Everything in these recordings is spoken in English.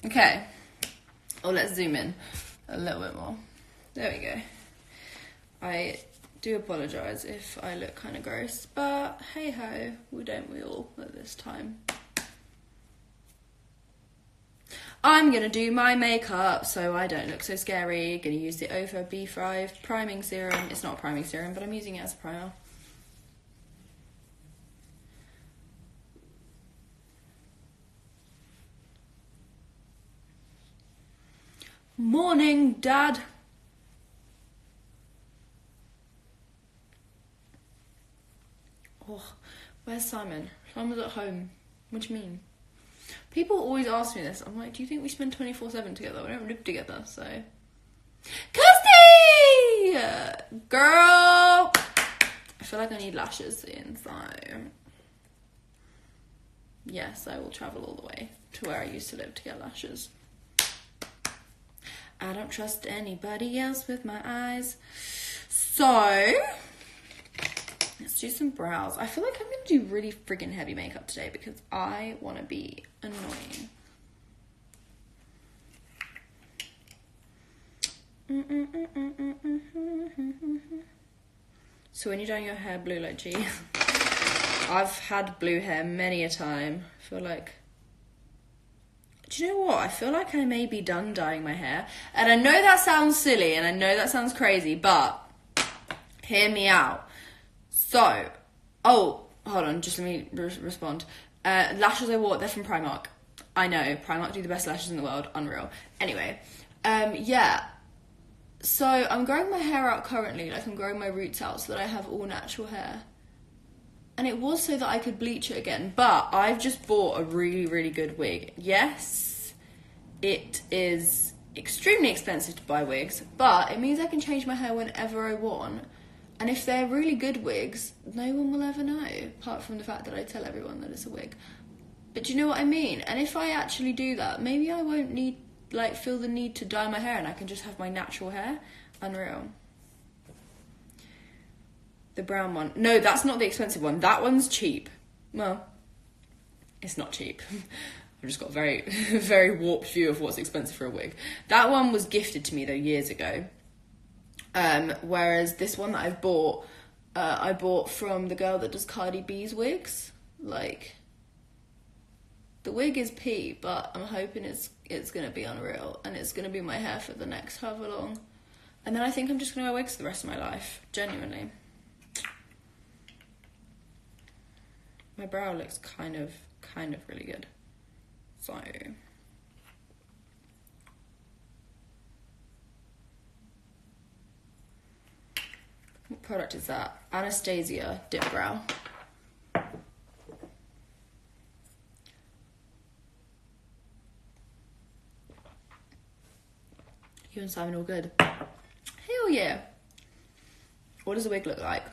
Okay. Oh, let's zoom in a little bit more. There we go. I do apologise if I look kind of gross, but hey ho, don't we all at this time? I'm going to do my makeup so I don't look so scary. Going to use the Over B5 priming serum. It's not a priming serum, but I'm using it as a primer. Morning, Dad. Oh, where's Simon? Simon's at home. What do you mean? People always ask me this. I'm like, do you think we spend 24/7 together? We don't live together, so... Kirsty! Girl! I feel like I need lashes soon, so... Yes, I will travel all the way to where I used to live to get lashes. I don't trust anybody else with my eyes. So... let's do some brows. I feel like I'm going to do really friggin' heavy makeup today because I want to be annoying. So when you're dyeing your hair blue like G, I've had blue hair many a time. I feel like... do you know what? I feel like I may be done dyeing my hair. And I know that sounds silly and I know that sounds crazy, but hear me out. So, oh, hold on, just let me respond. Lashes I wore, they're from Primark. I know, Primark do the best lashes in the world, unreal. Anyway, yeah. So, I'm growing my hair out currently, like I'm growing my roots out so that I have all natural hair. And it was so that I could bleach it again, but I've just bought a really, really good wig. Yes, it is extremely expensive to buy wigs, but it means I can change my hair whenever I want. And if they're really good wigs, no one will ever know, apart from the fact that I tell everyone that it's a wig. But do you know what I mean? And if I actually do that, maybe I won't need, like, feel the need to dye my hair and I can just have my natural hair. Unreal. The brown one. No, that's not the expensive one. That one's cheap. Well, it's not cheap. I've just got a very, very warped view of what's expensive for a wig. That one was gifted to me, though, years ago. Whereas this one that I've bought, I bought from the girl that does Cardi B's wigs. Like, the wig is pea, but I'm hoping it's going to be unreal. And it's going to be my hair for the next however long. And then I think I'm just going to wear wigs for the rest of my life. Genuinely. My brow looks kind of really good. So... what product is that? Anastasia Dip Brow. You and Simon all good? Hell yeah. What does the wig look like?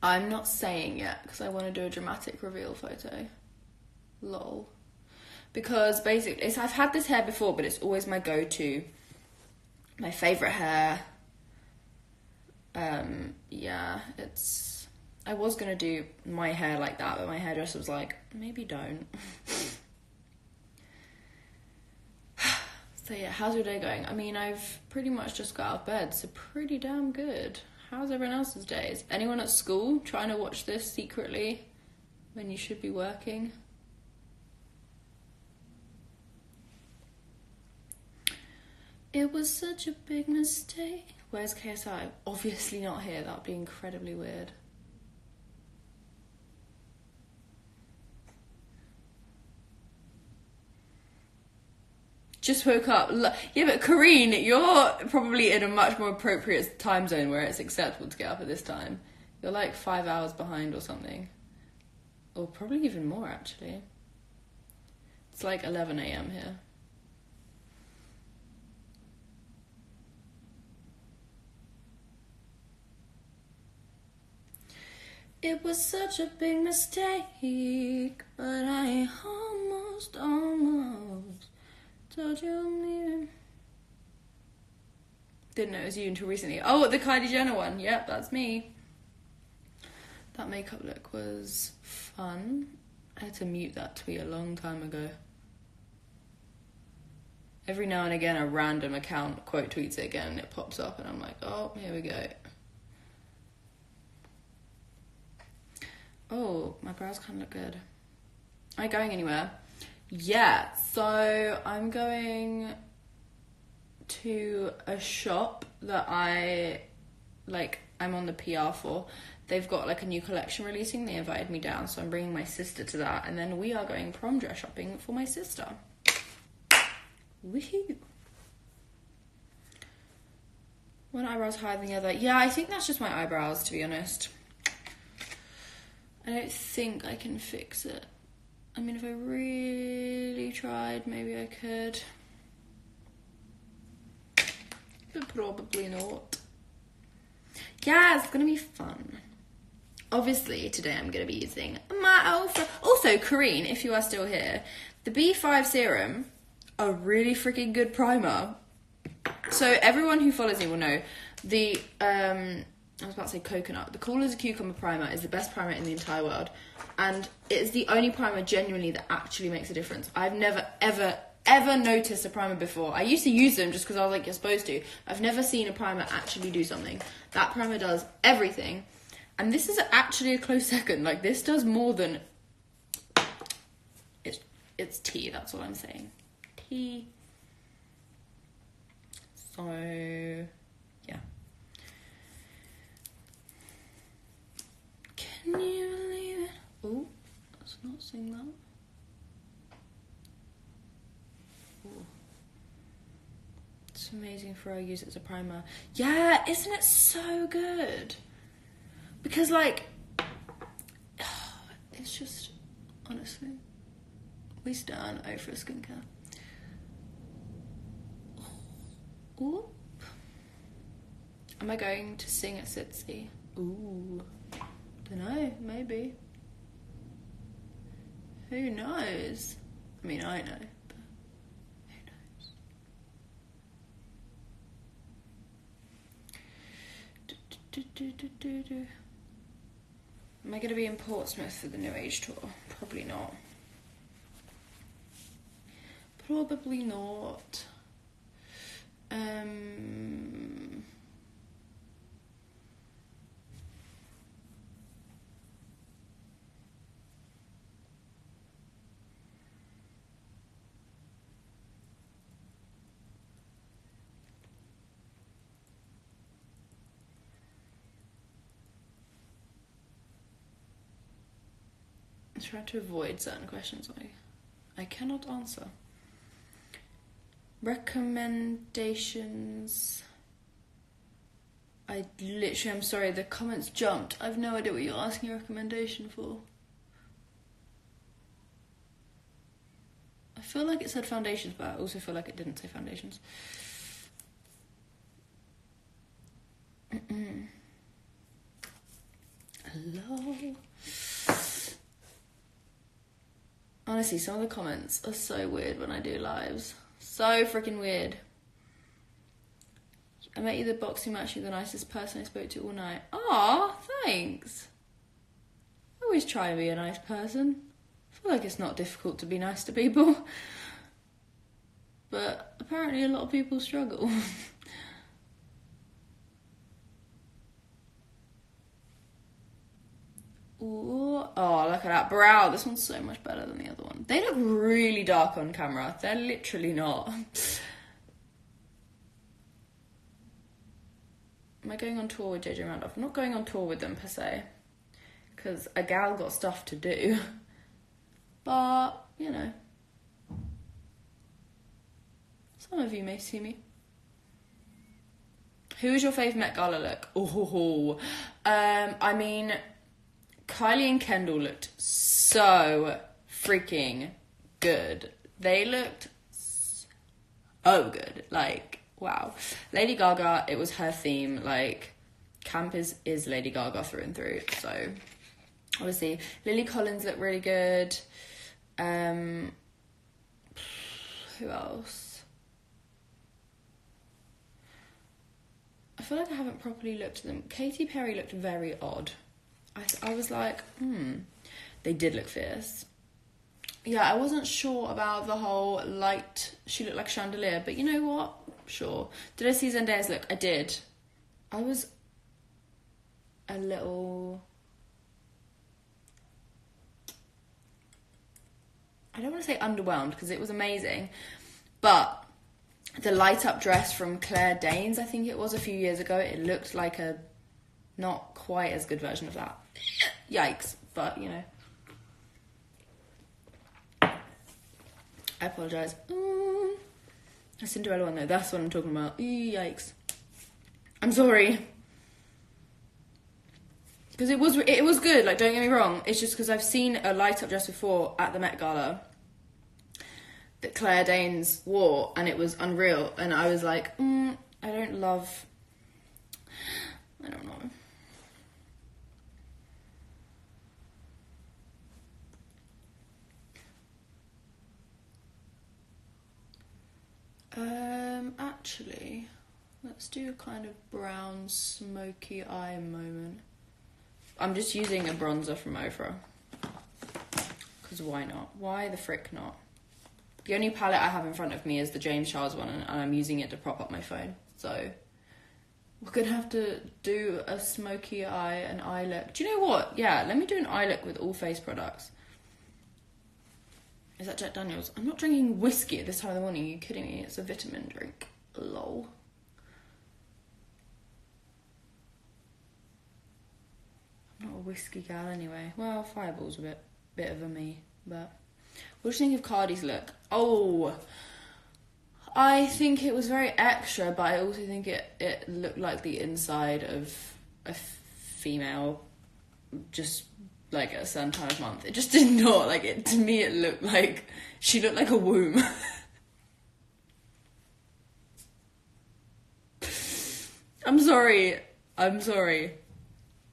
I'm not saying yet because I want to do a dramatic reveal photo. Lol. Because basically, I've had this hair before, but it's always my go-to. My favourite hair. Yeah, I was going to do my hair like that, but my hairdresser was like, maybe don't. So yeah, how's your day going? I mean, I've pretty much just got out of bed, so pretty damn good. How's everyone else's days? Anyone at school trying to watch this secretly when you should be working? It was such a big mistake. Where's KSI? Obviously not here. That'd be incredibly weird. Just woke up. Yeah, but Kareen, you're probably in a much more appropriate time zone where it's acceptable to get up at this time. You're like 5 hours behind or something. Or probably even more, actually. It's like 11 a.m. here. It was such a big mistake, but I almost told you I'm leaving. Didn't know it was you until recently. Oh, the Kylie Jenner one. Yep, that's me. That makeup look was fun. I had to mute that tweet a long time ago. Every now and again, a random account quote tweets it again and it pops up and I'm like, oh, here we go. Oh, my brows kind of look good. Am I going anywhere? Yeah, so I'm going to a shop that I'm on the PR for. They've got like a new collection releasing. They invited me down, so I'm bringing my sister to that. And then we are going prom dress shopping for my sister. Woohoo! One eyebrow's higher than the other. Yeah, I think that's just my eyebrows, to be honest. I don't think I can fix it. I mean, if I really tried, maybe I could. But probably not. Yeah, it's gonna be fun. Obviously, today I'm gonna be using my Alpha. Also, Kareen, if you are still here, the B5 serum, a really freaking good primer. So everyone who follows me will know the I was about to say coconut. The Cool as a Cucumber primer is the best primer in the entire world, and it is the only primer genuinely that actually makes a difference. I've never ever noticed a primer before. I used to use them just because I was like, you're supposed to. I've never seen a primer actually do something. That primer does everything, and this is actually a close second. Like, this does more than it's tea. That's all I'm saying. Tea. So yeah. Can you believe it? Oh, let's not sing that. Ooh. It's amazing for I use it as a primer. Yeah, isn't it so good? Because, like, it's just, honestly, we stand over skincare. Ooh. Am I going to sing at Sitsi? Ooh. Dunno, maybe. Who knows? I mean, I know, but who knows? Am I going to be in Portsmouth for the New Age tour? Probably not. Probably not. I try to avoid certain questions I cannot answer. Recommendations. I'm sorry, the comments jumped. I've no idea what you're asking a recommendation for. I feel like it said foundations, but I also feel like it didn't say foundations. Hello. Honestly, some of the comments are so weird when I do lives. So freaking weird. I met you at the boxing match. You're the nicest person I spoke to all night. Aw, thanks. I always try and be a nice person. I feel like it's not difficult to be nice to people. But apparently a lot of people struggle. Ooh, oh, look at that brow. This one's so much better than the other one. They look really dark on camera. They're literally not. Am I going on tour with JJ Randolph? I'm not going on tour with them per se, because a gal got stuff to do. But, you know, some of you may see me. Who is your favourite Met Gala look? Oh, I mean, Kylie and Kendall looked so freaking good. They looked so good. Like, wow. Lady Gaga, it was her theme. Like, camp is Lady Gaga through and through. So, obviously, Lily Collins looked really good. Who else? I feel like I haven't properly looked at them. Katy Perry looked very odd. I was like, they did look fierce. Yeah, I wasn't sure about the whole light, she looked like a chandelier, but you know what? Sure. Did I see Zendaya's look? I did. I was a little... I don't want to say underwhelmed, because it was amazing, but the light up dress from Claire Danes, I think it was a few years ago, it looked like a not quite as good version of that. Yikes, but you know. I apologise. A Cinderella one though, that's what I'm talking about. Yikes. I'm sorry. Because it was good, like, don't get me wrong. It's just because I've seen a light up dress before at the Met Gala that Claire Danes wore, and it was unreal. And I was like, I don't know. Actually, let's do a kind of brown smoky eye moment. I'm just using a bronzer from Ofra. Because why not? Why the frick not? The only palette I have in front of me is the James Charles one, and I'm using it to prop up my phone. So we're going to have to do a smoky eye and eye look. Do you know what? Yeah, let me do an eye look with all face products. Is that Jack Daniels? I'm not drinking whiskey at this time of the morning. Are you kidding me? It's a vitamin drink. Lol. I'm not a whiskey gal anyway. Well, Fireball's a bit of a me, but... What do you think of Cardi's look? Oh, I think it was very extra, but I also think it looked like the inside of a female, just like at a certain time of month. It just did not, like, it. To me it looked like, she looked like a womb. I'm sorry,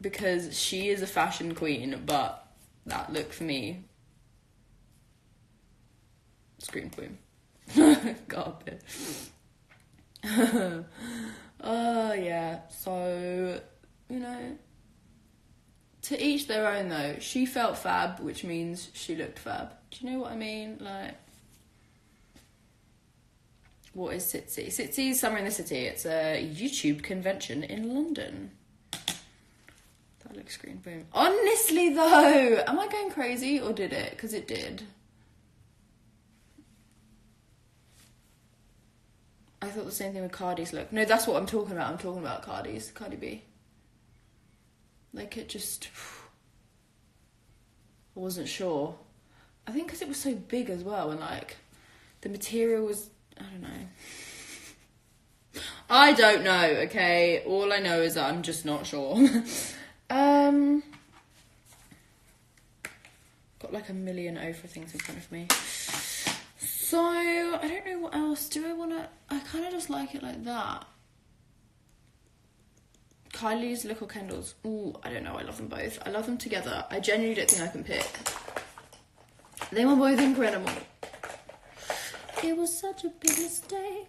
because she is a fashion queen, but that look for me, scream queen. God. Oh yeah, so, you know, to each their own though. She felt fab, which means she looked fab. Do you know what I mean? Like, what is Sitsi? Sitsi is Summer in the City. It's a YouTube convention in London. That looks green, boom. Honestly though, am I going crazy or did it? Because it did. I thought the same thing with Cardi's look. No, that's what I'm talking about. I'm talking about Cardi B. Like, it just... I wasn't sure. I think because it was so big as well, and like, the material was... I don't know. I don't know, okay? All I know is that I'm just not sure. Got like a million Ofra things in front of me. So, I don't know what else. Do I want to... I kind of just like it like that. Kylie's look or Kendall's? Ooh, I don't know. I love them both. I love them together. I genuinely don't think I can pick. They were both incredible. It was such a big mistake.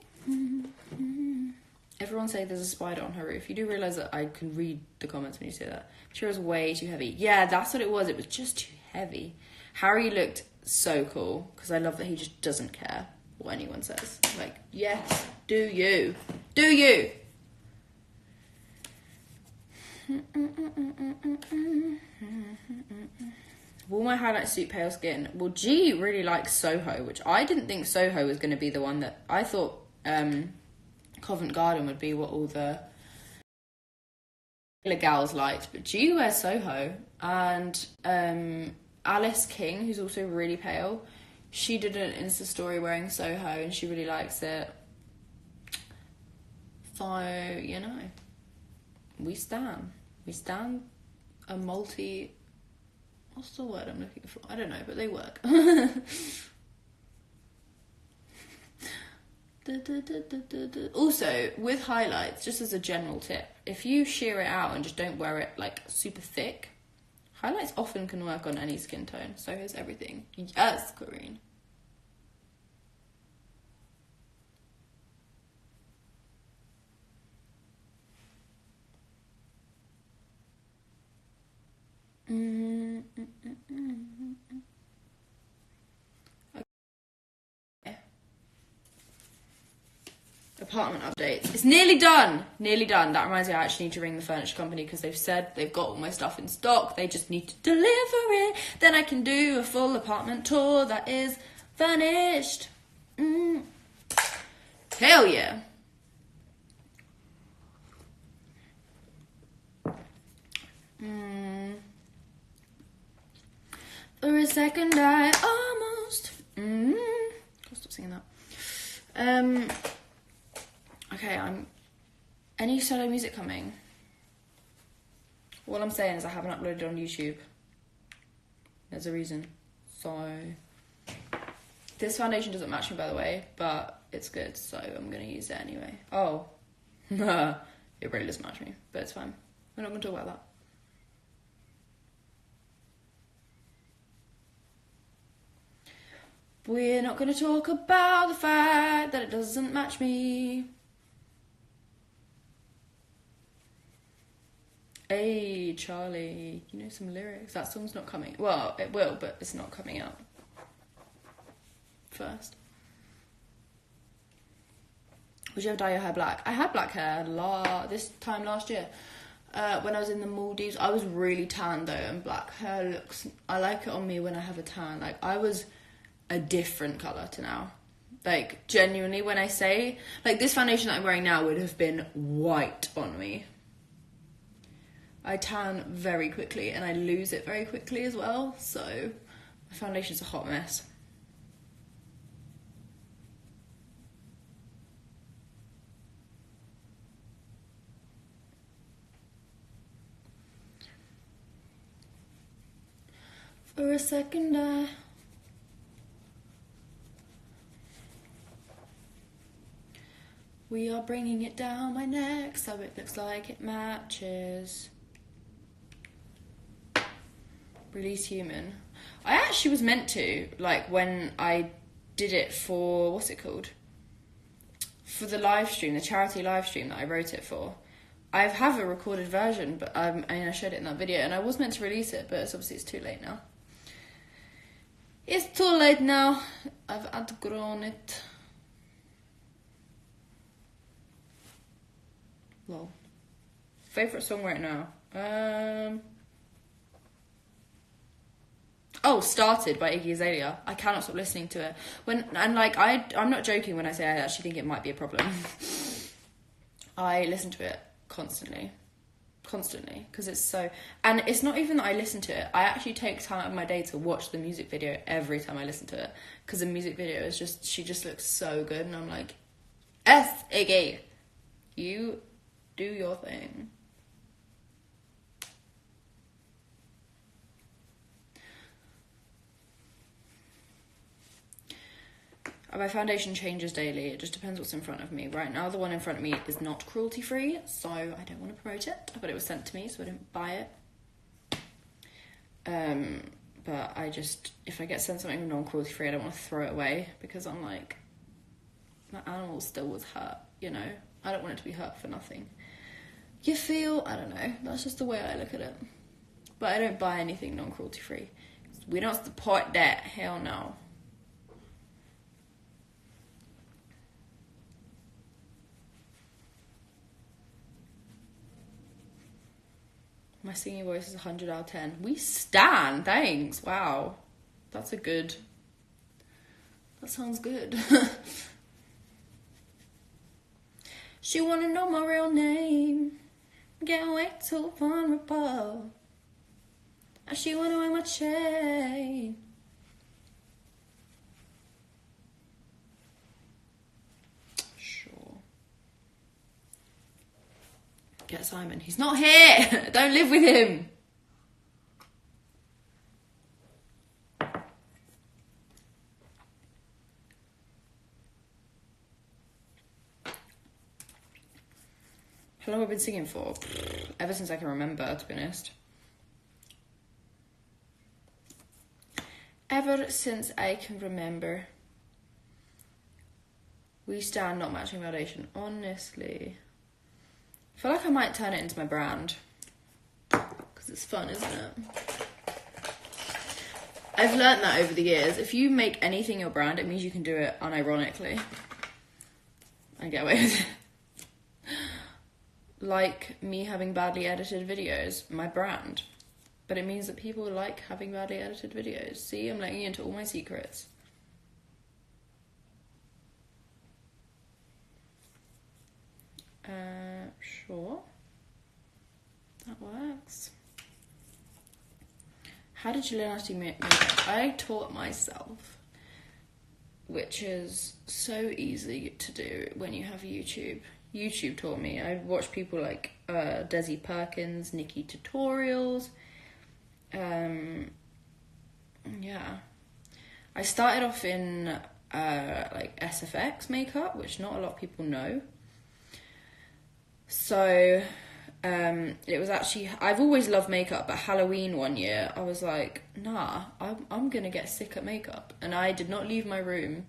Everyone say there's a spider on her roof. You do realise that I can read the comments when you say that. She was way too heavy. Yeah, that's what it was. It was just too heavy. Harry looked so cool, because I love that he just doesn't care what anyone says. Like, yes, do you. Do you? Will my highlight suit pale skin? Well, G really likes Soho, which I didn't think Soho was going to be the one that... I thought Covent Garden would be what all the gals liked, but G wears Soho. And Alice King, who's also really pale, she did an Insta story wearing Soho and she really likes it. So, you know, we stan a multi... What's the word I'm looking for? I don't know, but they work. Also, with highlights, just as a general tip, if you sheer it out and just don't wear it like super thick, highlights often can work on any skin tone. So here's everything. Yes, Corinne. Apartment updates. It's nearly done. Nearly done. That reminds me, I actually need to ring the furniture company because they've said they've got all my stuff in stock. They just need to deliver it. Then I can do a full apartment tour that is furnished. Hell yeah. For a second I almost... Can't stop singing that. Okay, any solo music coming? All I'm saying is I haven't uploaded on YouTube. There's a reason. So, this foundation doesn't match me, by the way, but it's good, so I'm gonna use it anyway. Oh, it really doesn't match me, but it's fine. We're not gonna talk about that. We're not gonna talk about the fact that it doesn't match me. Hey, Charlie, you know some lyrics. That song's not coming. Well, it will, but it's not coming out first. Would you ever dye your hair black? I had black hair this time last year. When I was in the Maldives, I was really tan though, and black hair looks... I like it on me when I have a tan. Like, I was a different colour to now. Like, genuinely, when I say... Like, this foundation that I'm wearing now would have been white on me. I tan very quickly and I lose it very quickly as well, so my foundation's a hot mess. For a second we are bringing it down my neck so it looks like it matches. Release human. I actually was meant to, like, when I did it for, what's it called? For the live stream, the charity live stream that I wrote it for. I have a recorded version, but I showed it in that video, and I was meant to release it, but it's too late now. It's too late now. I've outgrown it. Lol. Favorite song right now? Oh, Started by Iggy Azalea. I cannot stop listening to it. I'm not joking when I say I actually think it might be a problem. I listen to it constantly, because it's so... And it's not even that I listen to it. I actually take time out of my day to watch the music video every time I listen to it, because the music video is just... She just looks so good, and I'm like, Iggy, you do your thing. My foundation changes daily. It just depends what's in front of me. Right now, the one in front of me is not cruelty-free, so I don't want to promote it. But it was sent to me, so I didn't buy it. But I just... If I get sent something non-cruelty-free, I don't want to throw it away, because I'm like... My animal still was hurt, you know? I don't want it to be hurt for nothing. You feel... I don't know. That's just the way I look at it. But I don't buy anything non-cruelty-free. We don't support that. Hell no. My singing voice is 100 out of 10. We stan, thanks. Wow. That sounds good. She wanna know my real name. Getting way too vulnerable. And she wanna wear my chain. Get Simon. He's not here. Don't live with him. How long have I been singing for? Ever since I can remember, to be honest. Ever since I can remember. We stand not matching foundation. Honestly. I feel like I might turn it into my brand. Because it's fun, isn't it? I've learnt that over the years. If you make anything your brand, it means you can do it unironically. I get away with it. Like me having badly edited videos, my brand. But it means that people like having badly edited videos. See, I'm letting you into all my secrets. Sure. That works. How did you learn how to do makeup? I taught myself, which is so easy to do when you have YouTube. YouTube taught me. I watched people like Desi Perkins, Nikki Tutorials. Yeah. I started off in like SFX makeup, which not a lot of people know. So it was actually, I've always loved makeup, but Halloween one year I was like, nah, I'm gonna get sick at makeup, and I did not leave my room,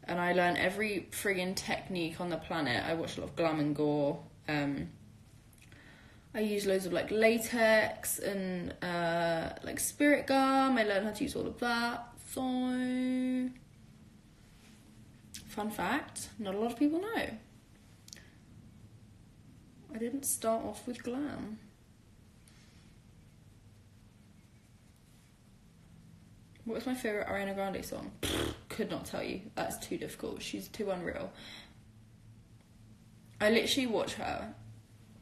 and I learned every friggin' technique on the planet. I watched a lot of Glam and Gore. I used loads of like latex and like spirit gum. I learned how to use all of that. So, fun fact, not a lot of people know. I didn't start off with glam. What was my favourite Ariana Grande song? Could not tell you. That's too difficult. She's too unreal. I literally watch her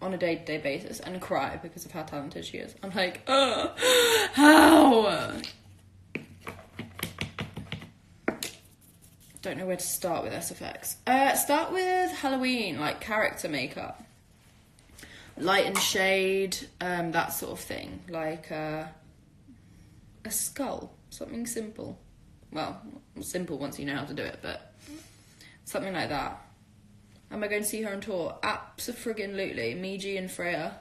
on a day-to-day basis and cry because of how talented she is. I'm like, how? Don't know where to start with SFX. Start with Halloween, like character makeup. Light and shade, that sort of thing. Like a skull, something simple. Well, simple once you know how to do it, but something like that. Am I going to see her on tour? Abso-friggin-lutely. Me, G and Freya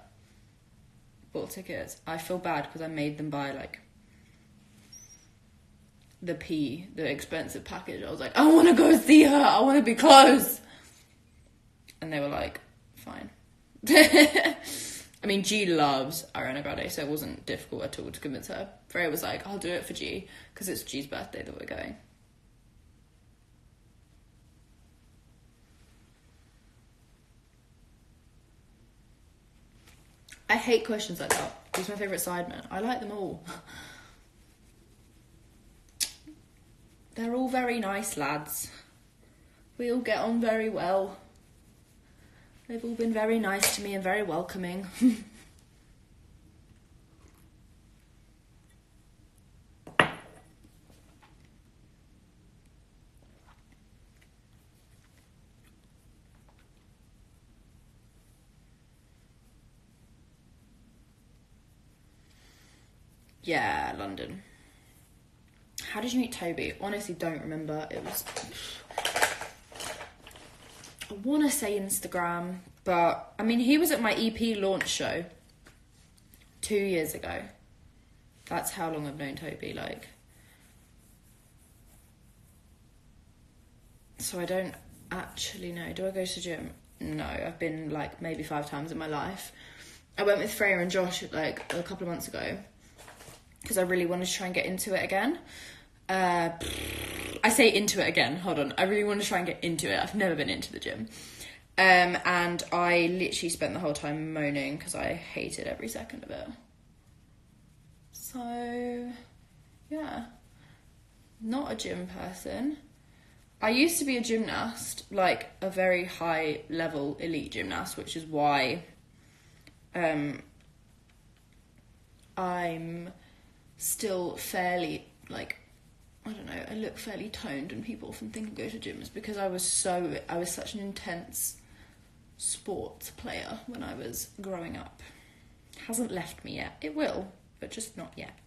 bought tickets. I feel bad because I made them buy like the expensive package. I was like, I want to go see her. I want to be close. And they were like, fine. I mean, G loves Ariana Grande, so it wasn't difficult at all to convince her. Freya was like, I'll do it for G, because it's G's birthday that we're going. I hate questions like that. Who's my favourite sideman? I like them all. They're all very nice lads. We all get on very well. They've all been very nice to me and very welcoming. Yeah, London. How did you meet Toby? Honestly, don't remember. It was... I want to say Instagram, but... I mean, he was at my EP launch show 2 years ago. That's how long I've known Toby, like... So I don't actually know. Do I go to the gym? No, I've been, like, maybe 5 times in my life. I went with Freya and Josh, like, a couple of months ago, because I really wanted to try and get into it again. I say into it again, hold on. I really want to try and get into it. I've never been into the gym. And I literally spent the whole time moaning because I hated every second of it. So, yeah. Not a gym person. I used to be a gymnast, like a very high level elite gymnast, which is why I'm still fairly, like, I don't know, I look fairly toned, and people often think I go to gyms because I was such an intense sports player when I was growing up. Hasn't left me yet. It will, but just not yet.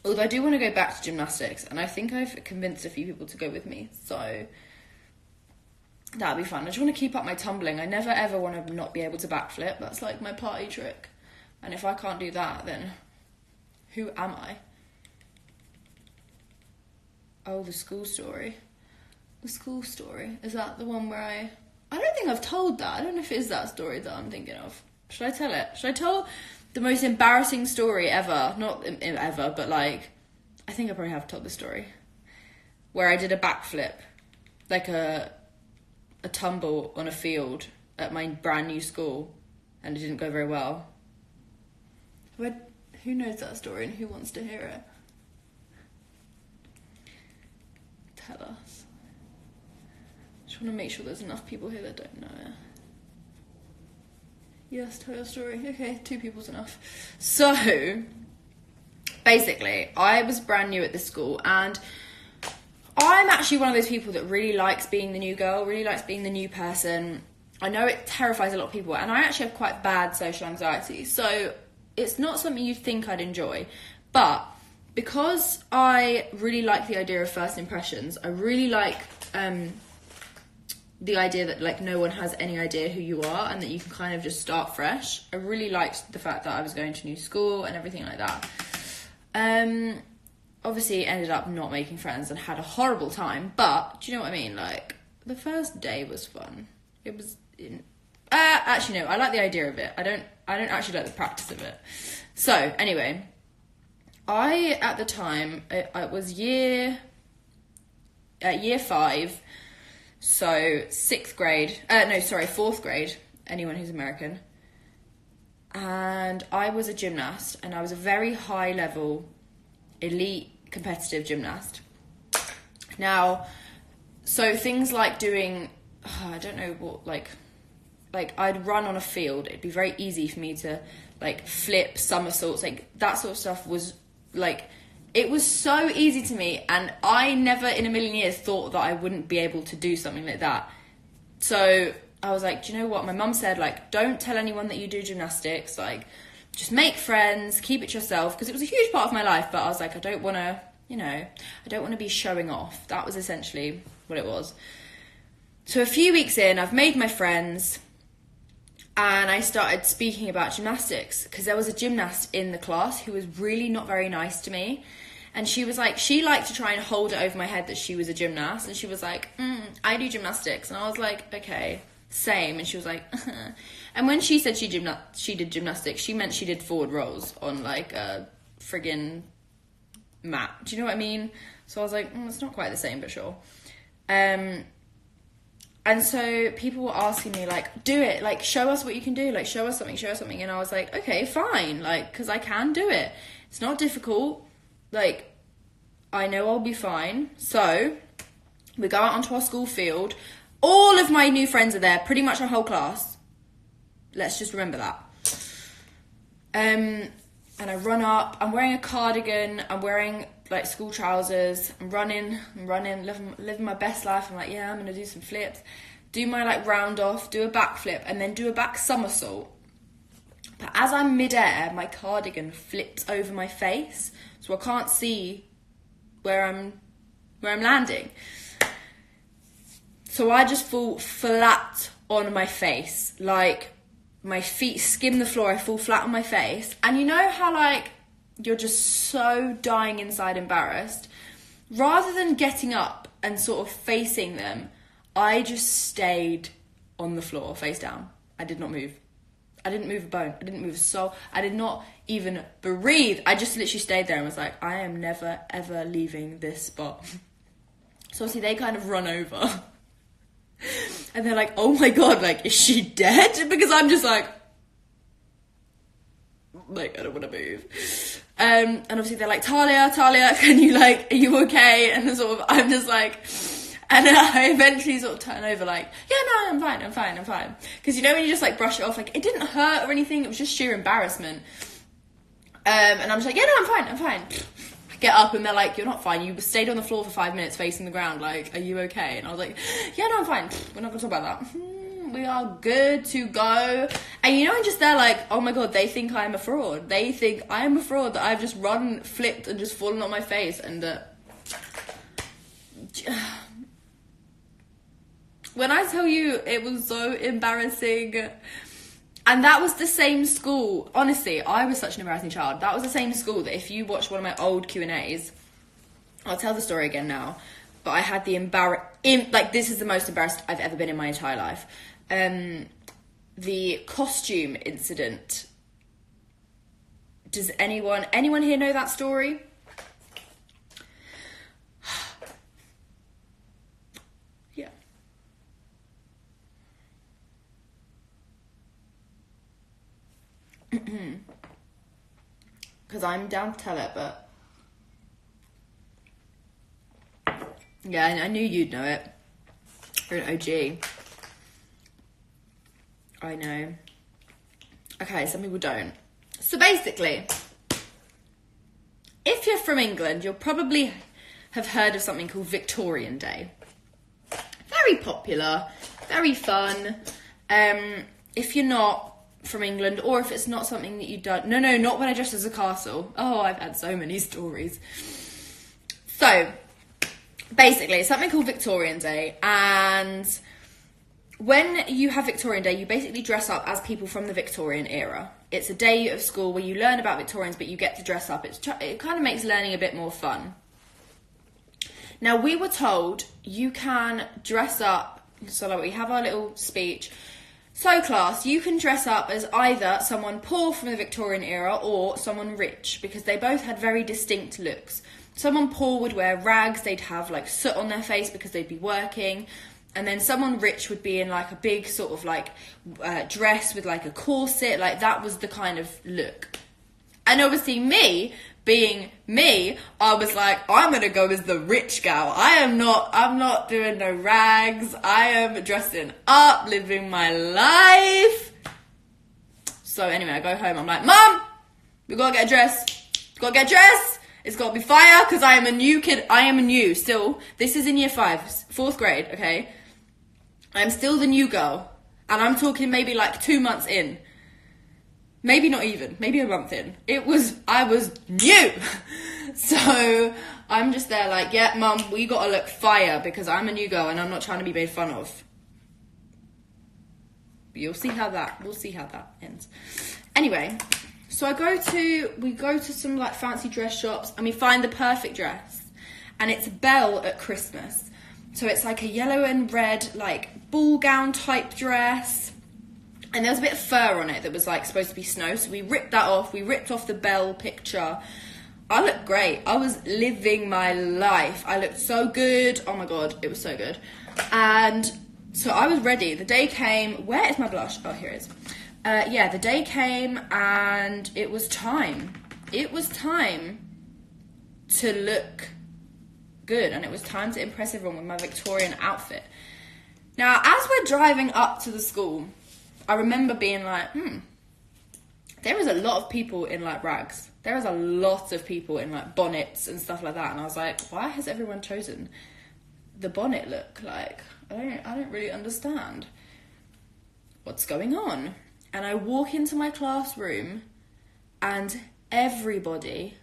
Although I do want to go back to gymnastics, and I think I've convinced a few people to go with me, so that'll be fun. I just want to keep up my tumbling. I never ever want to not be able to backflip. That's like my party trick. And if I can't do that, then who am I? Oh, the school story. The school story. Is that the one where I don't think I've told that. I don't know if it is that story that I'm thinking of. Should I tell it? Should I tell the most embarrassing story ever? Not ever, but like, I think I probably have told the story. where I did a backflip, like a tumble on a field at my brand new school, and it didn't go very well. Who knows that story and who wants to hear it? Tell us. Just want to make sure there's enough people here that don't know it. Yes, tell your story. Okay, 2 people's enough. So, basically, I was brand new at this school, and I'm actually one of those people that really likes being the new girl, really likes being the new person. I know it terrifies a lot of people, and I actually have quite bad social anxiety, so it's not something you'd think I'd enjoy. But because I really like the idea of first impressions, I really like the idea that like no one has any idea who you are and that you can kind of just start fresh. I really liked the fact that I was going to new school and everything like that. Obviously ended up not making friends and had a horrible time, but do you know what I mean? Like, the first day was fun. It was actually no, I like the idea of it. I don't actually like the practice of it. So anyway, at the time I was year 5, so 4th grade, anyone who's American. And I was a gymnast, and I was a very high level, elite, competitive gymnast. Now, so things like doing, I don't know what, like I'd run on a field. It'd be very easy for me to like flip somersaults, like that sort of stuff was like, it was so easy to me, and I never in a million years thought that I wouldn't be able to do something like that. So I was like, do you know what? My mum said, like, don't tell anyone that you do gymnastics, like, just make friends, keep it to yourself, because it was a huge part of my life, but I was like, I don't want to be showing off. That was essentially what it was. So a few weeks in, I've made my friends, and I started speaking about gymnastics, because there was a gymnast in the class who was really not very nice to me. And she was like, she liked to try and hold it over my head that she was a gymnast. And she was like, I do gymnastics. And I was like, okay, same. And she was like, and when she said she did gymnastics, she meant she did forward rolls on like a friggin' mat. Do you know what I mean? So I was like, it's not quite the same, but sure. And so people were asking me, like, do it, like, show us what you can do, like, show us something. And I was like, okay, fine, like, because I can do it. It's not difficult. Like, I know I'll be fine. So we go out onto our school field. All of my new friends are there, pretty much our whole class. Let's just remember that. And I run up. I'm wearing a cardigan. I'm wearing like school trousers. I'm running, living my best life. I'm like, yeah, I'm gonna do some flips, do my like round off, do a backflip, and then do a back somersault. But as I'm midair, my cardigan flips over my face, so I can't see where I'm landing. So I just fall flat on my face, like my feet skim the floor, I fall flat on my face. And you know how like you're just so dying inside embarrassed? Rather than getting up and sort of facing them, I just stayed on the floor, face down. I did not move. I didn't move a bone. I didn't move a soul. I did not even breathe. I just literally stayed there and was like, I am never, ever leaving this spot. So obviously they kind of run over. And they're like, oh my God, like, is she dead? Because I'm just like, I don't want to move. And obviously they're like, Talia, can you like, are you okay? And then sort of, I'm just like, and then I eventually sort of turn over like, yeah, no, I'm fine. Because you know when you just like brush it off, like it didn't hurt or anything, it was just sheer embarrassment. And I'm just like, yeah, no, I'm fine. I get up and they're like, you're not fine, you stayed on the floor for 5 minutes facing the ground, like, are you okay? And I was like, yeah, no, I'm fine, we're not going to talk about that. We are good to go. And you know, I'm just there like, oh my God, they think I'm a fraud. They think I'm a fraud, that I've just run, flipped and just fallen on my face. And when I tell you, it was so embarrassing. And that was the same school. Honestly, I was such an embarrassing child. That was the same school that if you watch one of my old Q&As, I'll tell the story again now, but I had the this is the most embarrassed I've ever been in my entire life. The costume incident. Does anyone here know that story? Because I'm down to tell it, but... Yeah, I knew you'd know it. You're an OG. I know. Okay, some people don't. So basically, if you're from England, you'll probably have heard of something called Victorian Day. Very popular, very fun. If you're not from England, or if it's not something that you don't... No, not when I dressed as a castle. Oh, I've had so many stories. So, basically, it's something called Victorian Day, and when you have Victorian Day, you basically dress up as people from the Victorian era. It's a day of school where you learn about Victorians, but you get to dress up. It kind of makes learning a bit more fun. Now, we were told you can dress up, so like we have our little speech. So class, you can dress up as either someone poor from the Victorian era or someone rich, because they both had very distinct looks. Someone poor would wear rags, they'd have like soot on their face because they'd be working. And then someone rich would be in like a big sort of like dress with like a corset, like that was the kind of look. And obviously me, being me, I was like, I'm going to go as the rich gal. I'm not doing no rags. I am dressing up, living my life. So anyway, I go home. I'm like, Mum, we got to get a dress. Got to get a dress. It's got to be fire because I am a new kid. I am a new still. This is in year 5, 4th grade, okay? I'm still the new girl. And I'm talking maybe like 2 months in. Maybe not even, maybe a month in. I was new. So I'm just there like, yeah, Mum, we gotta look fire because I'm a new girl and I'm not trying to be made fun of. We'll see how that ends. Anyway, so we go to some like fancy dress shops and we find the perfect dress. And it's Belle at Christmas. So it's like a yellow and red like ball gown type dress. And there was a bit of fur on it that was like supposed to be snow. So we ripped that off. We ripped off the Belle picture. I looked great. I was living my life. I looked so good. Oh my God, it was so good. And so I was ready. The day came. Where is my blush? Oh, here it is. Yeah, the day came and it was time. It was time to look good. And it was time to impress everyone with my Victorian outfit. Now, as we're driving up to the school, I remember being like, there is a lot of people in like rags. There is a lot of people in like bonnets and stuff like that. And I was like, why has everyone chosen the bonnet look? Like, I don't really understand what's going on. And I walk into my classroom and everybody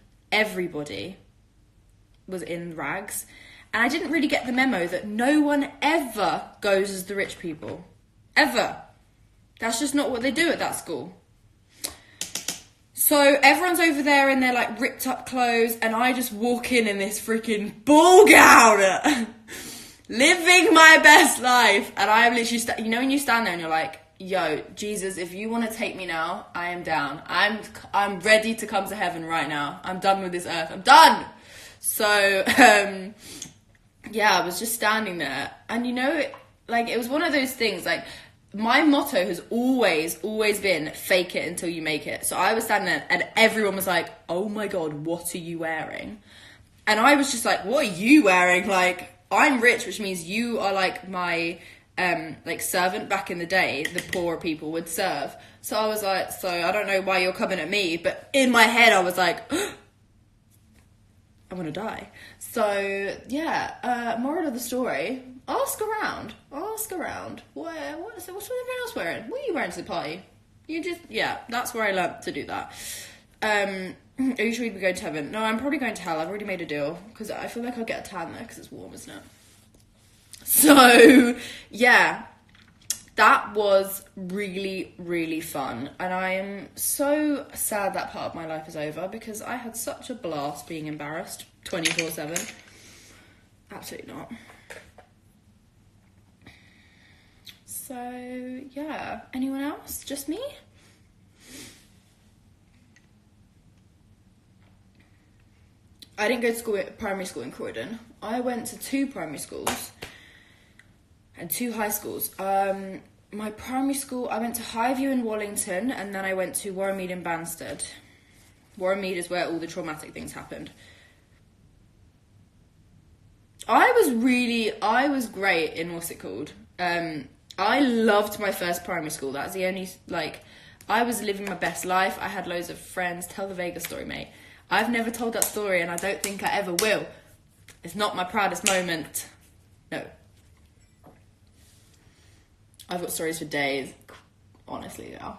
was in rags. And I didn't really get the memo that no one ever goes as the rich people. Ever. That's just not what they do at that school. So everyone's over there in their like ripped up clothes and I just walk in this freaking ball gown. Living my best life. And I am literally, you know when you stand there and you're like, yo, Jesus, if you want to take me now, I am down. I'm ready to come to heaven right now. I'm done with this earth. I'm done. So, yeah, I was just standing there. And you know, like it was one of those things like, my motto has always been fake it until you make it. So I was standing there and everyone was like, oh my God, what are you wearing? And I was just like, what are you wearing? Like, I'm rich, which means you are like my like servant back in the day. The poorer people would serve. So I was like, so I don't know why you're coming at me. But in my head, I was like, I'm going to die. So yeah, moral of the story, ask around. What's everyone else wearing? What are you wearing to the party? That's where I learnt to do that. Are you sure you'd be going to heaven? No, I'm probably going to hell. I've already made a deal because I feel like I'll get a tan there because it's warm, isn't it? So yeah, that was really, really fun. And I am so sad that part of my life is over because I had such a blast being embarrassed 24/7. Absolutely not. So, yeah. Anyone else? Just me? I didn't go to school at primary school in Croydon. I went to 2 primary schools and 2 high schools. my primary school, I went to Highview in Wallington, and then I went to Warrenmead in Banstead. Warrenmead is where all the traumatic things happened. I was great in, what's it called? I loved my first primary school. That's the only, I was living my best life. I had loads of friends. Tell the Vegas story, mate. I've never told that story, and I don't think I ever will. It's not my proudest moment. No. I've got stories for days. Honestly, now.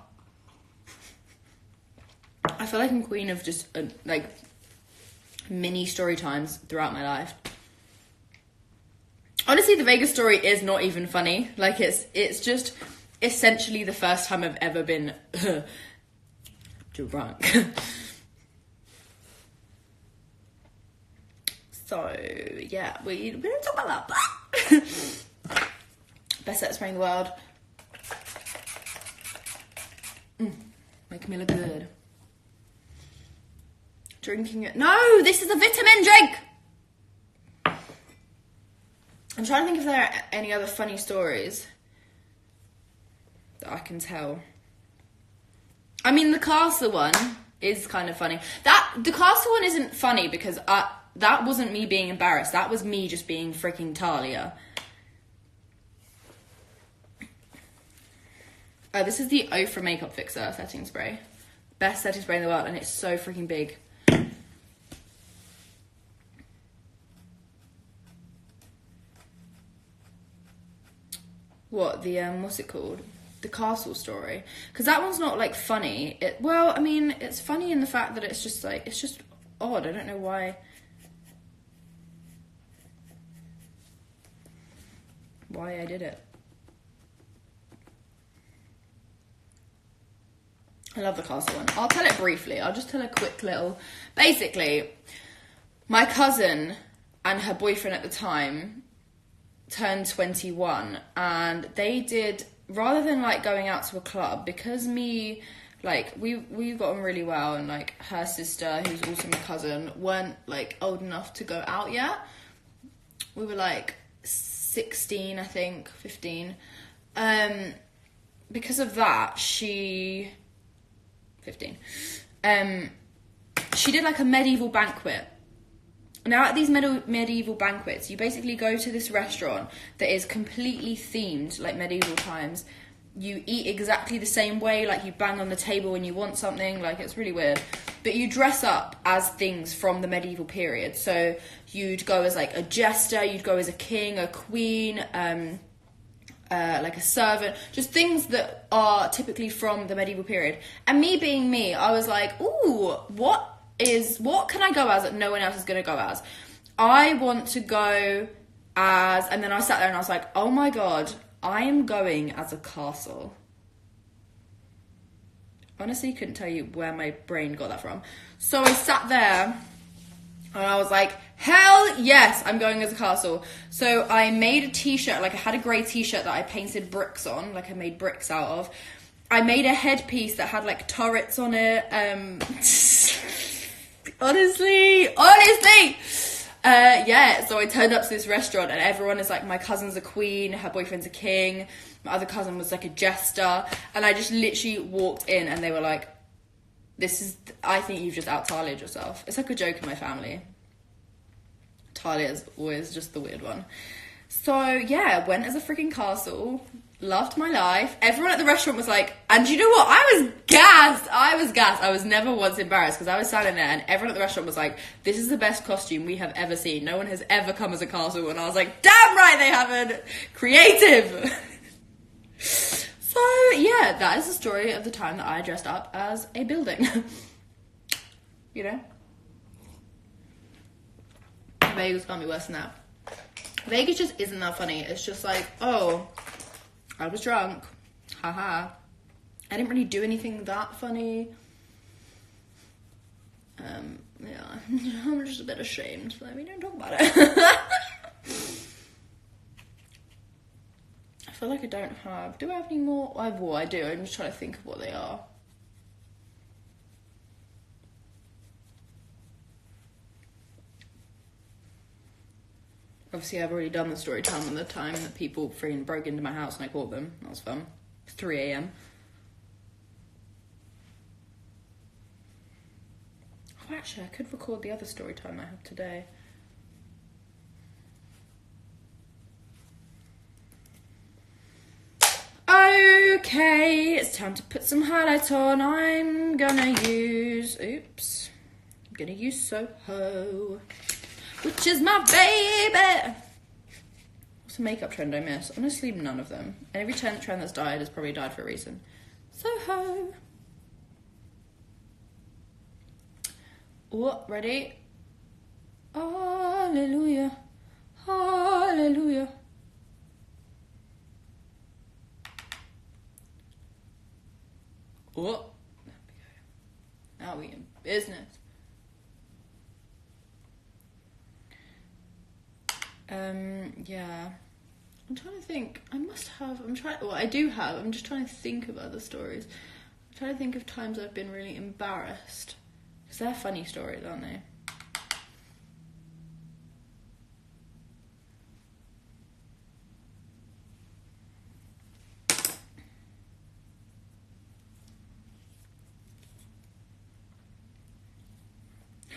I feel like I'm queen of just, mini story times throughout my life. Honestly, the Vegas story is not even funny. It's just essentially the first time I've ever been drunk. So, yeah, we don't talk about that. Best set spray in the world. Making me look good. Drinking it. No, this is a vitamin drink! I'm trying to think if there are any other funny stories that I can tell. I mean, the castle one is kind of funny. The castle one isn't funny because that wasn't me being embarrassed. That was me just being freaking Talia. This is the Ofra Makeup Fixer setting spray. Best setting spray in the world, and it's so freaking big. What, what's it called? The castle story. Because that one's not, funny. It's funny in the fact that it's just, it's just odd. I don't know why I did it. I love the castle one. I'll tell it briefly. I'll just tell a quick little... Basically, my cousin and her boyfriend at the time turned 21, and they did, rather than going out to a club, because we got on really well, and her sister, who's also my cousin, weren't old enough to go out yet. We were 16, I think, 15. Because of that, she 15. She did a medieval banquet. Now, at these medieval banquets, you basically go to this restaurant that is completely themed, medieval times. You eat exactly the same way, you bang on the table when you want something, it's really weird. But you dress up as things from the medieval period. So you'd go as, a jester, you'd go as a king, a queen, a servant, just things that are typically from the medieval period. And me being me, I was like, ooh, what can I go as that no one else is going to go as? I want to go as... And then I sat there and I was like, oh my god, I am going as a castle. Honestly, couldn't tell you where my brain got that from. So I sat there and I was like, hell yes, I'm going as a castle. So I made a t-shirt, I had a grey t-shirt that I painted bricks on, I made bricks out of. I made a headpiece that had turrets on it. Honestly. Yeah, so I turned up to this restaurant and everyone is my cousin's a queen, her boyfriend's a king, my other cousin was a jester, and I just literally walked in and they were like, I think you've just out-Talia'd yourself. It's a joke in my family. Talia's always just the weird one. So yeah, went as a freaking castle, loved my life. Everyone at the restaurant was like, and you know what? I was gassed. I was never once embarrassed because I was standing there and everyone at the restaurant was like, this is the best costume we have ever seen. No one has ever come as a castle. And I was like, damn right they haven't. Creative. So yeah, that is the story of the time that I dressed up as a building. You know? Vegas can't be worse than that. Vegas just isn't that funny. It's just oh, I was drunk. Haha. I didn't really do anything that funny. Yeah. I'm just a bit ashamed, so we don't talk about it. I feel like I don't have... Do I have any more? I do. I'm just trying to think of what they are. Obviously, I've already done the story time and the time that people freaking broke into my house and I caught them. That was fun. 3 a.m. Oh, actually, I could record the other story time I have today. Okay, it's time to put some highlights on. I'm gonna use Soho, which is my baby. What's a makeup trend I miss? Honestly, none of them. And every trend that's died has probably died for a reason. Soho. Oh, ready? Hallelujah. Hallelujah. Oh, there we go. Now we in business. Yeah. I'm trying to think. I'm just trying to think of other stories. I'm trying to think of times I've been really embarrassed. Because they're funny stories, aren't they?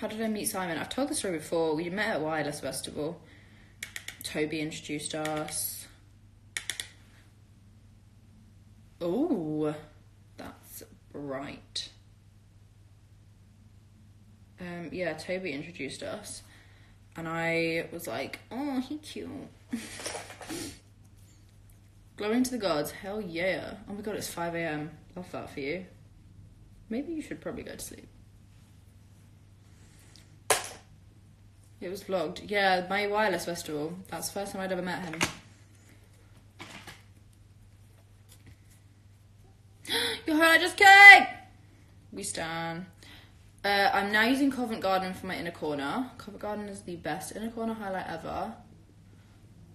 How did I meet Simon? I've told the story before. We met at Wireless Festival. Toby introduced us. Oh, that's bright. Yeah, Toby introduced us. And I was like, oh, he's cute. Glowing to the gods. Hell yeah. Oh my god, it's 5 a.m. Love that for you. Maybe you should probably go to sleep. It was vlogged. Yeah, my Wireless Festival. That's the first time I'd ever met him. Your hair just came! We stan. I'm now using Covent Garden for my inner corner. Covent Garden is the best inner corner highlight ever.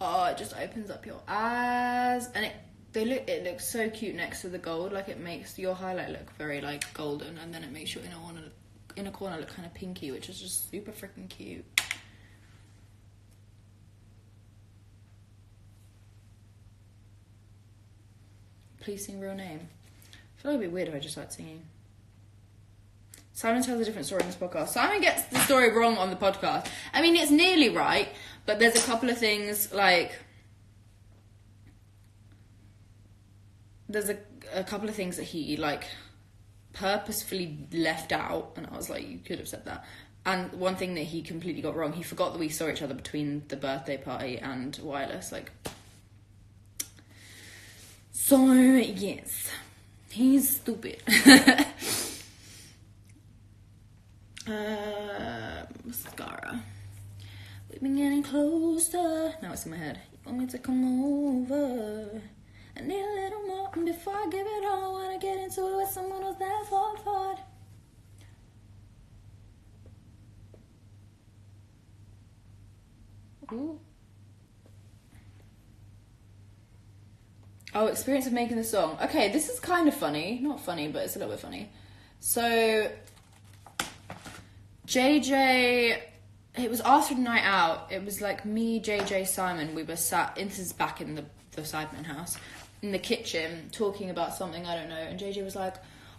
Oh, it just opens up your eyes. And it looks so cute next to the gold. Like, it makes your highlight look very, like, golden. And then it makes your inner corner look kind of pinky, which is just super freaking cute. Please sing real name. I feel like it'd be weird if I just started singing. Simon tells a different story in this podcast. Simon gets the story wrong on the podcast. I mean, it's nearly right, but there's a couple of things, like... There's a couple of things that he, like, purposefully left out, and I was like, you could have said that. And one thing that he completely got wrong, he forgot that we saw each other between the birthday party and Wireless, like... So, yes. He's stupid. Mascara. We've been getting closer. Now it's in my head. You want me to come over? I need a little more. And before I give it all, I want to get into it with someone who's there for it. Ooh. Oh, experience of making the song. Okay, this is kind of funny. Not funny, but it's a little bit funny. So, JJ, it was after the night out. It was like me, JJ, Simon. We were sat, this is back in the Sidemen house, in the kitchen, talking about something, I don't know. And JJ was like,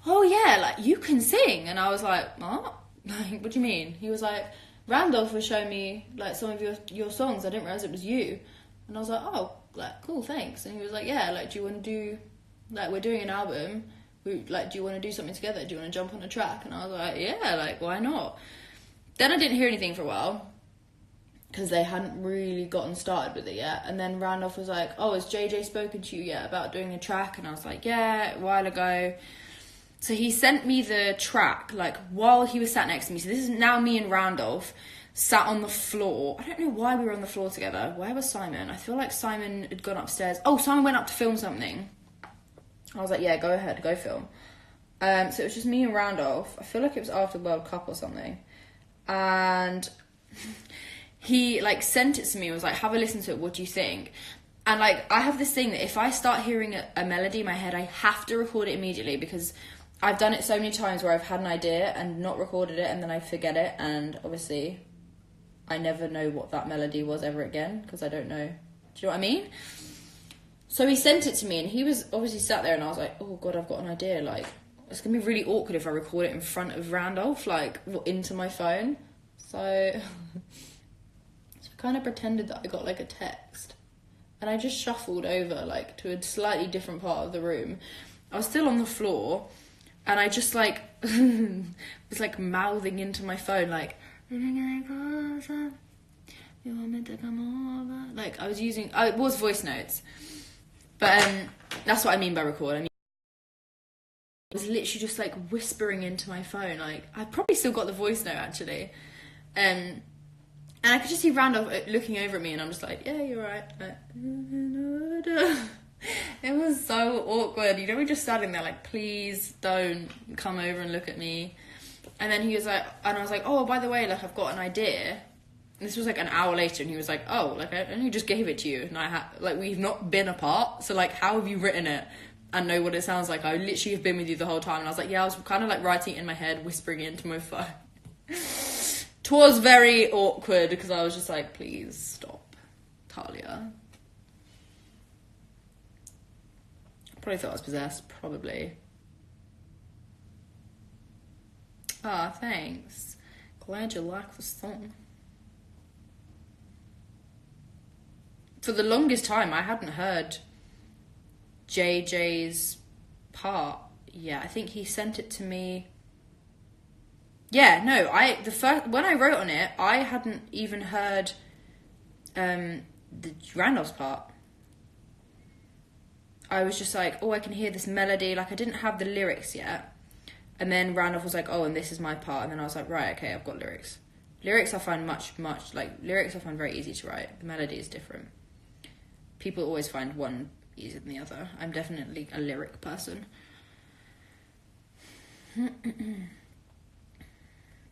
oh yeah, like, you can sing. And I was like, what? Like, what do you mean? He was like, Randolph was showing me, like, some of your songs. I didn't realise it was you. And I was like, oh, like, cool, thanks. And he was like, yeah, like, do you want to do, like, we're doing an album, like, do you want to do something together? Do you want to jump on a track? And I was like, yeah, like, why not? Then I didn't hear anything for a while, because they hadn't really gotten started with it yet. And then Randolph was like, oh, has JJ spoken to you yet about doing a track? And I was like, yeah, a while ago. So he sent me the track, like, while he was sat next to me. So this is now me and Randolph sat on the floor. I don't know why we were on the floor together. Where was Simon? I feel like Simon had gone upstairs. Oh, Simon went up to film something. I was like, yeah, go ahead, go film. So it was just me and Randolph. I feel like it was after World Cup or something. And he, like, sent it to me and was like, have a listen to it, what do you think? And, like, I have this thing that if I start hearing a melody in my head, I have to record it immediately, because I've done it so many times where I've had an idea and not recorded it, and then I forget it, and obviously I never know what that melody was ever again, because I don't know. Do you know what I mean? So he sent it to me, and he was obviously sat there, and I was like, oh God, I've got an idea. Like, it's going to be really awkward if I record it in front of Randolph, like, into my phone. So I kind of pretended that I got, like, a text. And I just shuffled over, like, to a slightly different part of the room. I was still on the floor, and I just, like, was, like, mouthing into my phone, like, you want me to come over? Like, I was using... Oh, it was voice notes. But that's what I mean by record. I mean, I was literally just, like, whispering into my phone. Like, I probably still got the voice note, actually. And I could just see Randolph looking over at me, and I'm just like, yeah, you're right. It was so awkward. You know, we're just standing there like, please don't come over and look at me. And then he was like, and I was like, oh, by the way, like, I've got an idea. And this was like an hour later, and he was like, oh, like, I only just gave it to you. And I had, like, we've not been apart. So, like, how have you written it and know what it sounds like? I literally have been with you the whole time. And I was like, yeah, I was kind of like writing it in my head, whispering it into my phone. Twas very awkward because I was just like, please stop, Talia. Probably thought I was possessed, probably. Ah, thanks. Glad you like the song. For the longest time, I hadn't heard JJ's part. Yeah, I think he sent it to me. Yeah, no, when I wrote on it, I hadn't even heard the Randolph's part. I was just like, oh, I can hear this melody. Like, I didn't have the lyrics yet. And then Randolph was like, oh, and this is my part. And then I was like, right, okay, I've got lyrics. Lyrics I find lyrics I find very easy to write. The melody is different. People always find one easier than the other. I'm definitely a lyric person.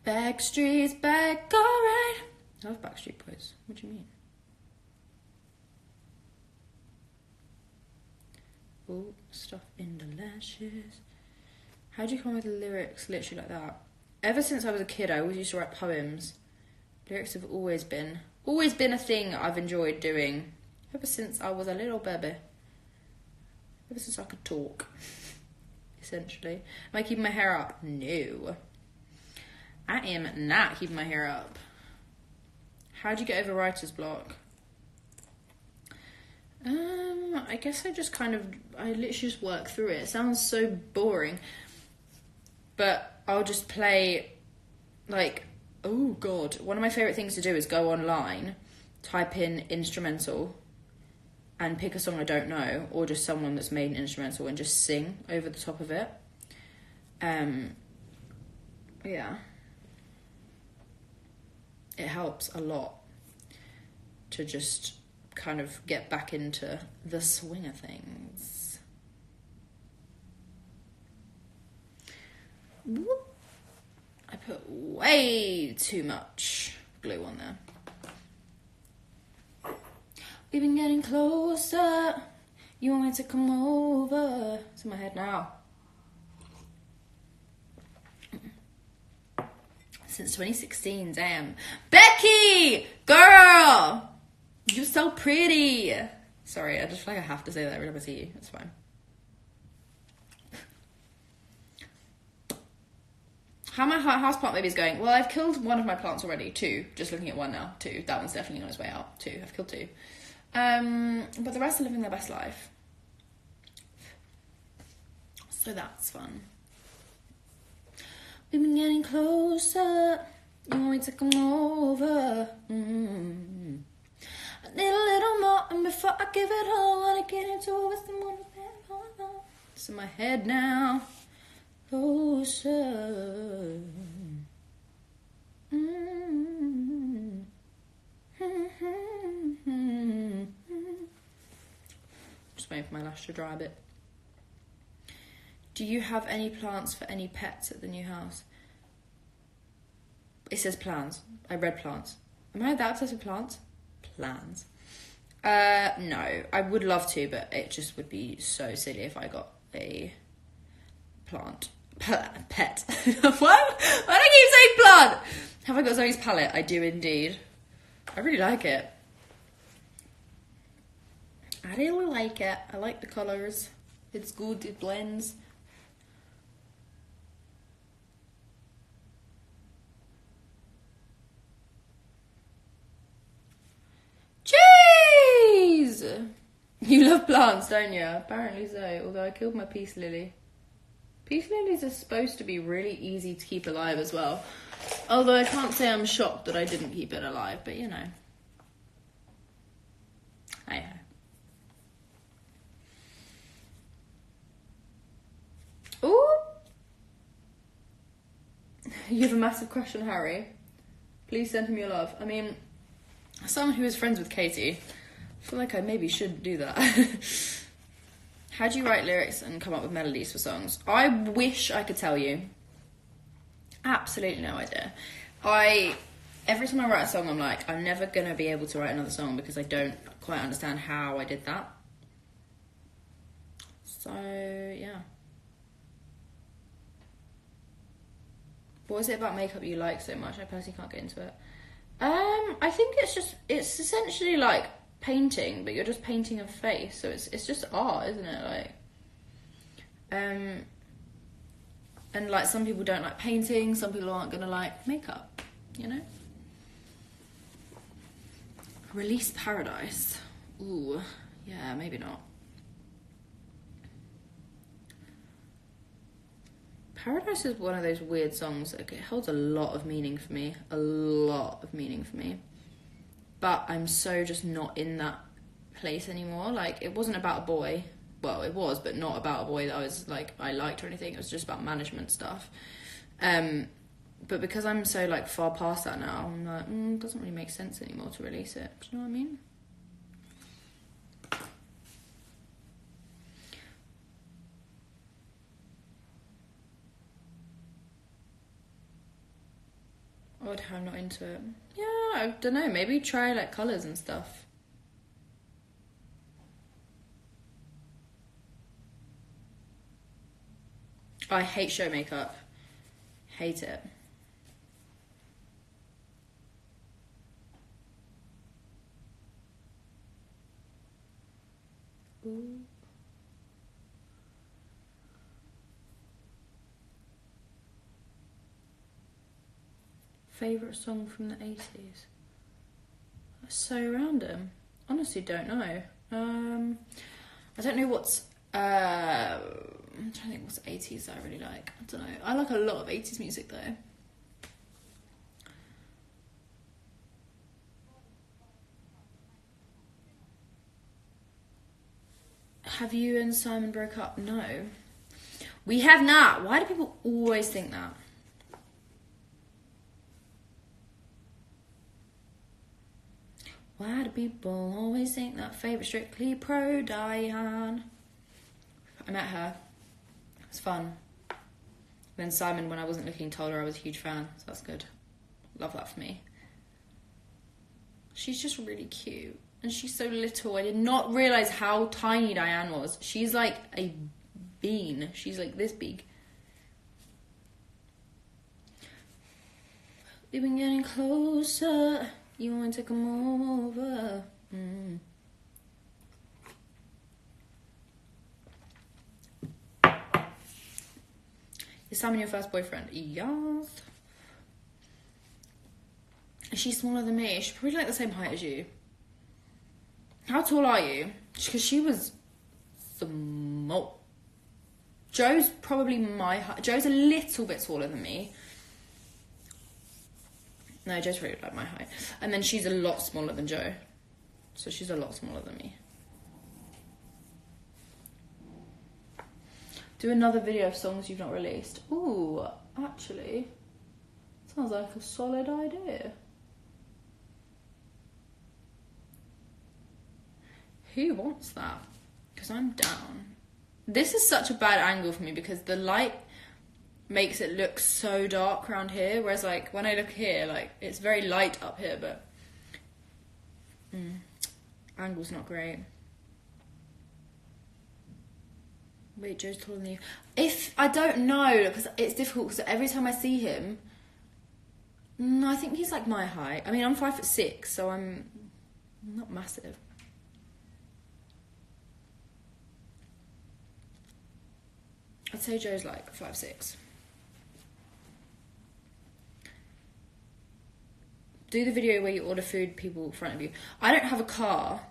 Backstreet's back, alright. I love Backstreet Boys. What do you mean? Oh, stuff in the lashes. How do you come up with the lyrics literally like that? Ever since I was a kid, I always used to write poems. Lyrics have always been a thing I've enjoyed doing. Ever since I was a little baby. Ever since I could talk. Essentially. Am I keeping my hair up? No. I am not keeping my hair up. How do you get over writer's block? I guess I literally just work through it. It sounds so boring. But I'll just play, like, oh God. One of my favourite things to do is go online, type in instrumental, and pick a song I don't know, or just someone that's made an instrumental and just sing over the top of it. Yeah. It helps a lot to just kind of get back into the swing of things. Whoop. I put way too much glue on there. We've been getting closer. You want me to come over? It's in my head now. Since 2016, damn. Becky! Girl! You're so pretty! Sorry, I just feel like I have to say that every time I see you. It's fine. How my houseplant baby's going? Well, I've killed one of my plants already. 2. Just looking at one now. 2. That one's definitely on its way out. 2. I've killed 2. But the rest are living their best life. So that's fun. We've been getting closer. You want me to come over? Mm-hmm. I need a little more, and before I give it all, I wanna get into it with someone who's been on. It's in my head now. Closer. Mm-hmm. Just waiting for my lash to dry a bit. Do you have any plants for any pets at the new house? It says plans. I read plants. Am I that obsessed with plants? Plans. No. I would love to, but it just would be so silly if I got a plant. Pet. What? Why do I keep saying plant? Have I got Zoe's palette? I do indeed. I really like it. I really like it. I like the colours. It's good, it blends. Jeez! You love plants, don't you? Apparently so, although I killed my peace lily. Peace lilies are supposed to be really easy to keep alive as well. Although I can't say I'm shocked that I didn't keep it alive, but you know. Hey ho. Ooh! You have a massive crush on Harry. Please send him your love. I mean, as someone who is friends with Katie, I feel like I maybe should do that. How do you write lyrics and come up with melodies for songs? I wish I could tell you. Absolutely no idea. Every time I write a song, I'm like, I'm never going to be able to write another song because I don't quite understand how I did that. So, yeah. What is it about makeup you like so much? I personally can't get into it. I think it's essentially like painting, but you're just painting a face, so it's just art, isn't it? Like, and like some people don't like painting, some people aren't gonna like makeup, you know? Release Paradise. Ooh, yeah, maybe not. Paradise is one of those weird songs that it holds a lot of meaning for me. A lot of meaning for me. But I'm so just not in that place anymore. Like, it wasn't about a boy. Well, it was, but not about a boy that I was, like, I liked or anything. It was just about management stuff. But because I'm so, like, far past that now, I'm like, it doesn't really make sense anymore to release it. Do you know what I mean? Odd how I'm not into it. Yeah, I don't know. Maybe try, like, colours and stuff. I hate show makeup. Hate it. Ooh. Favourite song from the 80s? That's so random. Honestly, don't know. I don't know what's... I'm trying to think what's 80s that I really like. I don't know. I like a lot of 80s music though. Have you and Simon broke up? No. We have not. Why do people always think that? Why do people always think that? Favourite Strictly Pro Diane. I met her. It was fun. Then Simon, when I wasn't looking, told her I was a huge fan. So that's good. Love that for me. She's just really cute. And she's so little. I did not realise how tiny Diane was. She's like a bean. She's like this big. We've been getting closer. You want to come over. Is Simon your first boyfriend? Yes. Is she smaller than me? She's probably like the same height as you. How tall are you? Because she was small. Joe's probably my height. Joe's a little bit taller than me. No, Joe's really like my height. And then she's a lot smaller than Joe. So she's a lot smaller than me. Do another video of songs you've not released. Ooh, actually, sounds like a solid idea. Who wants that? Because I'm down. This is such a bad angle for me because the light makes it look so dark around here, whereas like when I look here, like it's very light up here, but angle's not great. Wait, Joe's taller than you. If I don't know, because it's difficult because every time I see him, I think he's like my height. I mean, I'm 5'6", so I'm not massive. I'd say Joe's like 5'6". Do the video where you order food, people in front of you. I don't have a car.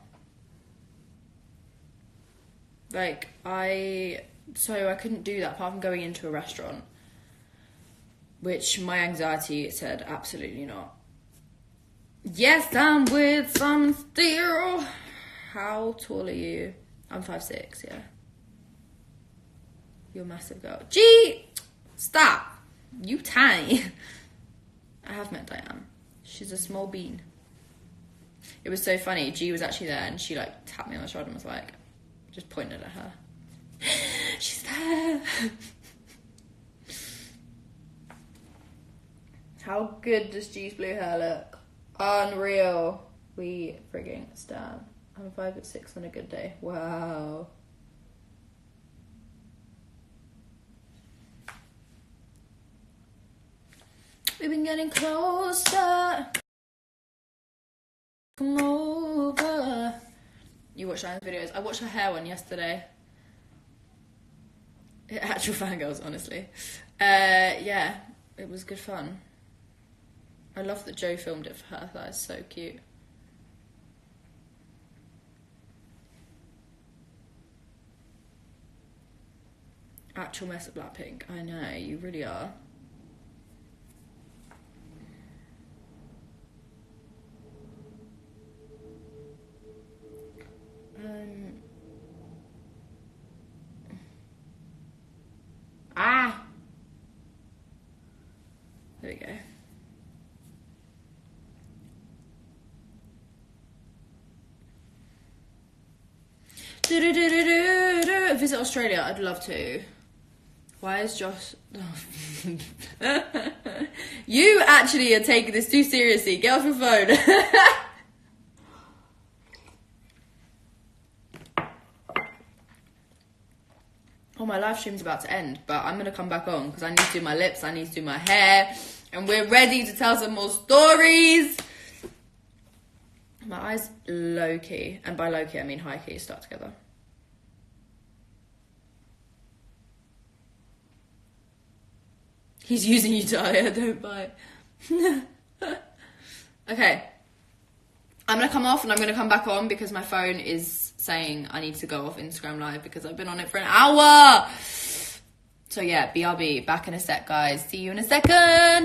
Like, so I couldn't do that apart from going into a restaurant. Which my anxiety said, absolutely not. Yes, I'm with some steel. How tall are you? I'm 5'6", yeah. You're a massive girl. Gee! Stop! You tiny. I have met Diane. She's a small bean. It was so funny. G was actually there and she like tapped me on the shoulder and was like, just pointed at her. She's there. How good does G's blue hair look? Unreal. We frigging stan. I'm 5'6" on a good day. Wow. We've been getting closer. Come over. You watch Diane's videos. I watched her hair one yesterday. Actual fangirls, honestly. Yeah, it was good fun. I love that Joe filmed it for her. That is so cute. Actual mess of Blackpink. I know, you really are. There we go. Visit Australia, I'd love to. Why is Josh... Oh. You actually are taking this too seriously. Get off your phone. Oh, my live stream's about to end, but I'm going to come back on because I need to do my lips, I need to do my hair, and we're ready to tell some more stories. My eyes low-key, and by low-key I mean high-key, stuck together. He's using you, Talia, don't bite. Okay. I'm going to come off and I'm going to come back on because my phone is saying I need to go off Instagram Live because I've been on it for an hour. So yeah, BRB, back in a sec, guys. See you in a second.